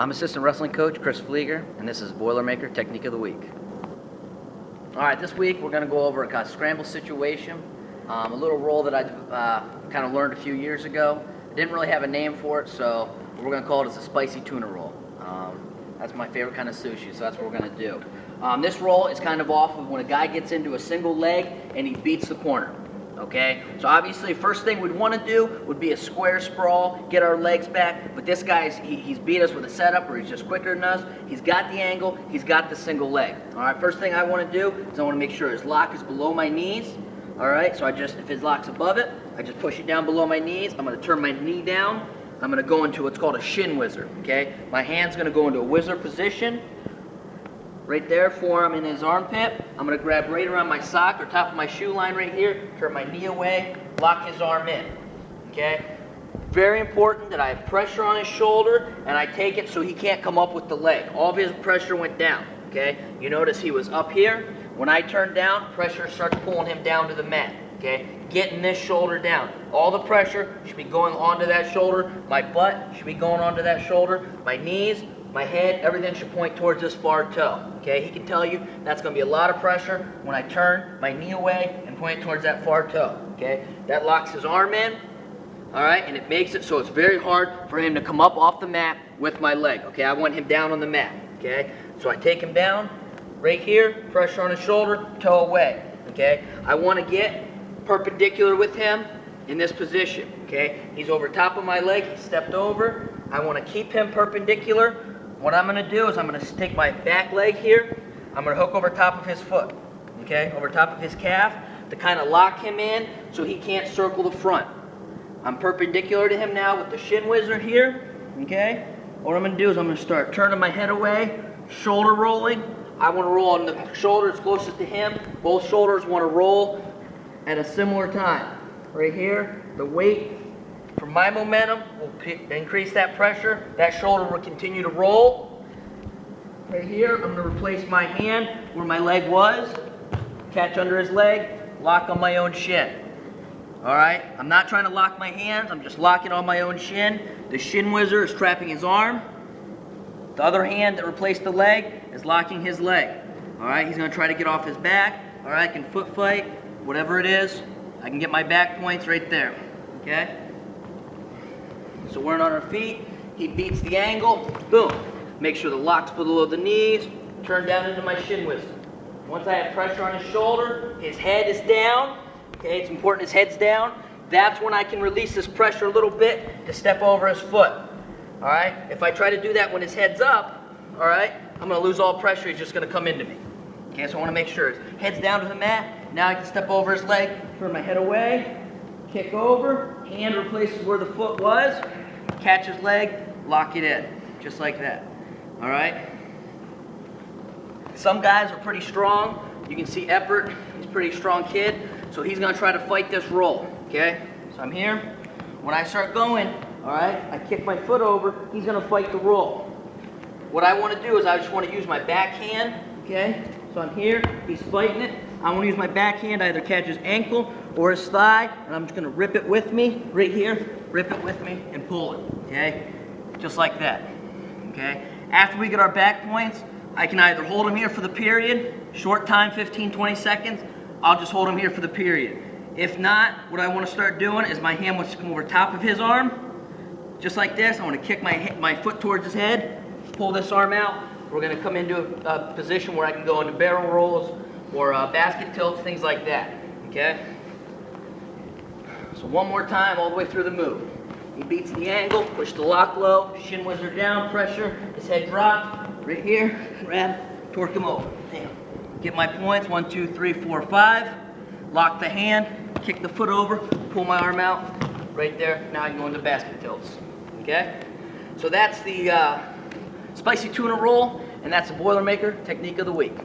I'm assistant wrestling coach Chris Fleeger, and this is Boilermaker Technique of the Week. All right, this week we're going to go over a kind of scramble situation, a little roll that I kind of learned a few years ago. I didn't really have a name for it, so we're going to call it as a spicy tuna roll. That's my favorite kind of sushi, so that's what we're going to do. This roll is kind of off of when a guy gets into a single leg and he beats the corner. Okay, so obviously first thing we'd want to do would be a square sprawl, get our legs back, but this guy's, he's beat us with a setup where he's just quicker than us. He's got the angle, he's got the single leg. All right, first thing I want to do is I want to make sure his lock is below my knees. All right, so if his lock's above it, I just push it down below my knees. I'm going to turn my knee down. I'm going to go into what's called a shin whizzer, okay? My hand's going to go into a whizzer position. Right there, forearm in his armpit. I'm going to grab right around my sock or top of my shoe line right here, turn my knee away, lock his arm in, okay? Very important that I have pressure on his shoulder and I take it so he can't come up with the leg. All of his pressure went down, okay? You notice he was up here. When I turn down, pressure starts pulling him down to the mat, okay? Getting this shoulder down. All the pressure should be going onto that shoulder. My butt should be going onto that shoulder. My knees, my head, everything should point towards this far toe. Okay, he can tell you that's going to be a lot of pressure when I turn my knee away and point towards that far toe. Okay, that locks his arm in. All right, and it makes it so it's very hard for him to come up off the mat with my leg. Okay, I want him down on the mat. Okay, so I take him down right here, pressure on his shoulder, toe away. Okay, I want to get perpendicular with him in this position. Okay, he's over top of my leg, he stepped over. I want to keep him perpendicular. What I'm going to do is I'm going to take my back leg here, I'm going to hook over top of his foot, okay, over top of his calf to kind of lock him in so he can't circle the front. I'm perpendicular to him now with the shin whizzer here, okay. What I'm going to do is I'm going to start turning my head away, shoulder rolling. I want to roll on the shoulders closest to him. Both shoulders want to roll at a similar time. Right here, the weight from my momentum will increase that pressure. That shoulder will continue to roll. Right here, I'm going to replace my hand where my leg was. Catch under his leg, lock on my own shin. All right, I'm not trying to lock my hands. I'm just locking on my own shin. The shin whizzer is trapping his arm. The other hand that replaced the leg is locking his leg. All right, he's going to try to get off his back. All right, I can foot fight, whatever it is. I can get my back points right there. Okay? So we're on our feet, he beats the angle, boom. Make sure the lock's below the knees, turn down into my shin whizzer. Once I have pressure on his shoulder, his head is down, okay, it's important his head's down. That's when I can release this pressure a little bit to step over his foot, all right? If I try to do that when his head's up, all right, I'm gonna lose all pressure, he's just gonna come into me. Okay, so I wanna make sure his head's down to the mat, now I can step over his leg, turn my head away, kick over, hand replaces where the foot was, catch his leg, lock it in, just like that. All right? Some guys are pretty strong. You can see Eppert, he's a pretty strong kid, so he's gonna try to fight this roll, okay? So I'm here. When I start going, all right, I kick my foot over, he's gonna fight the roll. What I wanna do is I just wanna use my backhand, okay? So I'm here, he's fighting it. I wanna use my backhand, either catch his ankle or his thigh, and I'm just gonna rip it with me, right here, rip it with me and pull it, okay? Just like that, okay? After we get our back points, I can either hold him here for the period, short time, 15, 20 seconds, I'll just hold him here for the period. If not, what I wanna start doing is my hand wants to come over top of his arm, just like this. I wanna kick my foot towards his head, pull this arm out. We're gonna come into a position where I can go into barrel rolls or basket tilts, things like that, okay? So one more time, all the way through the move. He beats the angle, push the lock low, shin whizzer down, pressure, his head dropped, right here, grab, torque him over. Bam. Get my points, 1, 2, 3, 4, 5. Lock the hand, kick the foot over, pull my arm out, right there. Now I can go into basket tilts, okay? So that's the spicy tuna roll, and that's the Boilermaker Technique of the Week.